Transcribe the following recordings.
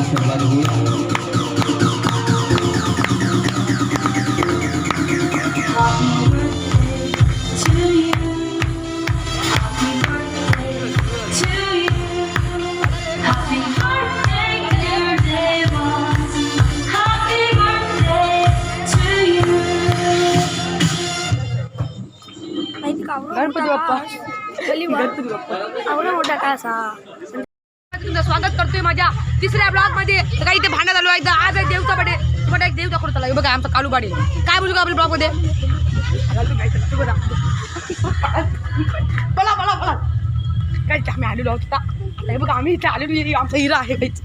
आशीर्वाद होईल. गणपती बाप्पा गणपती बाप्पा आवडा मोठा का असा. तुमचं स्वागत करतोय माझ्या तिसऱ्या ब्लॉग मध्ये. काही इथे भांडण झालो एकदा. आज आहे देवचा बडे. तुम्हाला एक देव दाखवतो चला. बघा आमचा कालू बाडे. काय बोलू का आपल्या ब्लॉग मध्ये. बोला बोला बोला. काही आम्ही आलेलो आहोत आता. बघा आम्ही इथे आलेलो. आमचा हिरा आहे काहीच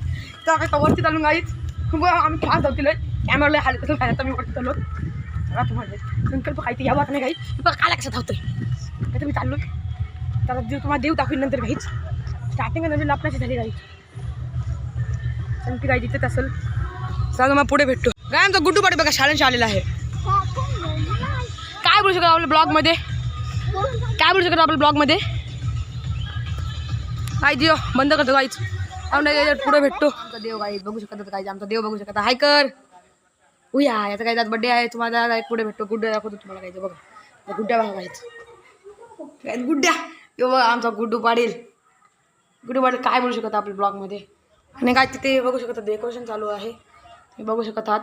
तर काय वरती चालून काहीच आम्ही फार धावतील. कॅमेराला हाल कसं काय आता मी वरती चाललो. तुम्हाला संकल्प काही या बात नाही काही. बघा काला कसं धावतोय. आता मी चाललो तर तुम्हाला देव दाखवीन नंतर काहीच. स्टार्टिंग नवीन लापण्याची झाली काही संगती काही तिथेच असेल. सांगा मग पुढे भेटतो. काय आमचा गुड्डू पाटे बघा शाळेशी आलेला आहे. काय बोलू शकत आपल्या ब्लॉगमध्ये. काय बोलू शकत आपल्या ब्लॉगमध्ये. काय देव बंद करतो काहीच. आम्ही पुढे भेटतो. आमचा देव काही बघू शकत काहीच. आमचा देव बघू शकत हाय कर उया. याचा काही आज बड्डे आहे. तुम्हाला पुढे भेटतो. गुड्डा दाखवतो तुम्हाला काहीच. बघा गुड्ड्या बघा काहीच गुड्ड्या. यो बघा आमचा गुड्डू पाटील. गुड्डू पाटील काय बोलू शकत आपल्या ब्लॉगमध्ये. आणि काय तिथे बघू शकता डेकोरेशन चालू आहे. हे बघू शकत आहात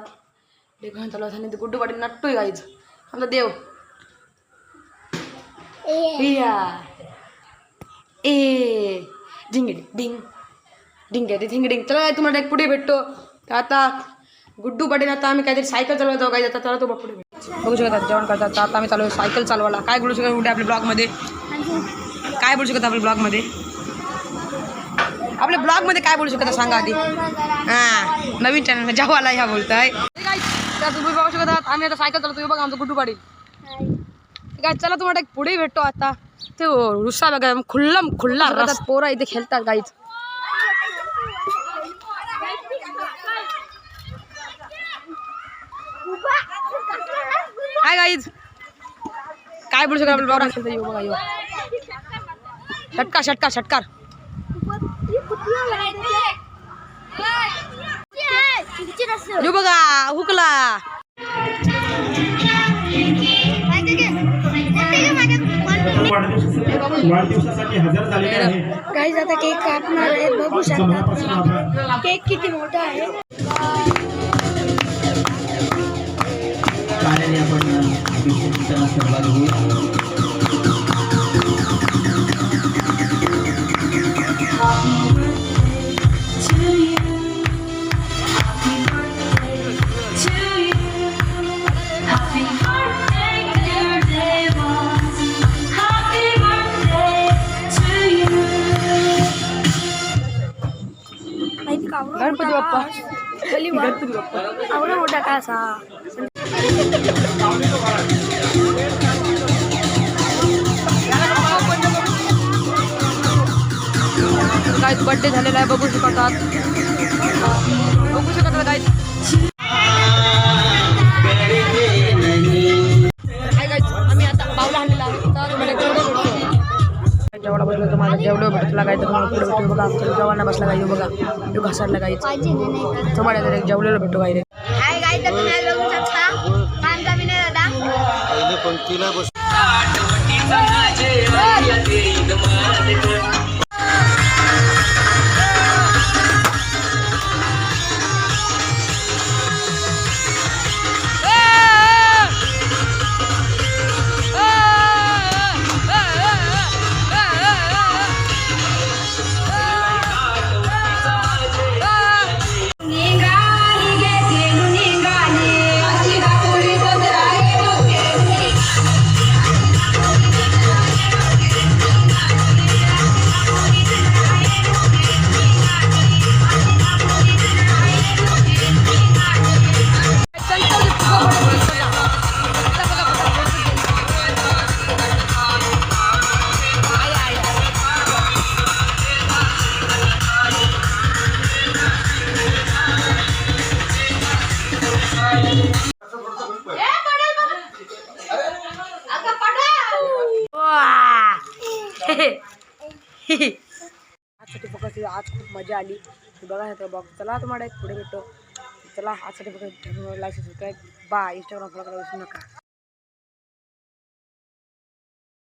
डेकोरेशन चालू आहे. आणि ते गुड्डू पाटील नटतोय काहीच. आमचा देव ए ढिंग डिंग डिंग ढिंग डिंग. चला तुम्हाला एक पुढे भेटतो. आता गुड्डू पाटील आता आम्ही काहीतरी सायकल चालवत जाऊ काही जातात. चला तो पुढे बघू शकतात जेवण करतात. आता आम्ही चालू सायकल चालवायला. काय बोलू शकत कुठे आपल्या ब्लॉगमध्ये. काय बोलू शकत आपल्या ब्लॉगमध्ये. आपल्या ब्लॉगमध्ये काय बोलू शकता सांगा आधी. हां नवीन चॅनल जेव्हाला ह्या बोलताय. तुम्ही बघू शकतात आम्ही आता सायकल चालवतो. बघा आमचं गुड्डू पाटील. काय चला तुम्हाला एक पुढे भेटतो. आता ते रुस्सा बघा खुल्ला पोरा इथे खेळतात काहीच. हाय गाईज काय बोलू शकतो आपल्या ब्लॉग. बघा यो षटकार षटकार षटकार. यो बघा हुकला. वाढदिवसासाठी हजर झालेले आहे. गाईज आता केक कापणार आहे. बघू शकता केक किती मोठा आहे. कार्याने आपण आशीर्वाद होईल. गणपती बाप्पा गणपती बाप्पा आवडा मोठा का असा. काय बर्थडे झालेला आहे. बघू शकतात काय आम्ही आता बावला आणलेला आहे. जेवढा बसला तुम्हाला जेवढं भेटला काय तर तुम्हाला पुढे भेटू. बघा आमच्या जेवणाला बसला काय बघा यो घासायला काही तुम्हाला जेवलेलं भेटू काय रे. आजसाठी फक्त आज खूप मजा आली. बघा तर बॉक्स. चला तुम्हाला एक पुढे भेटतो. चला आजसाठी फक्त like subscribe bye. Instagram follow करायला विसरू नका.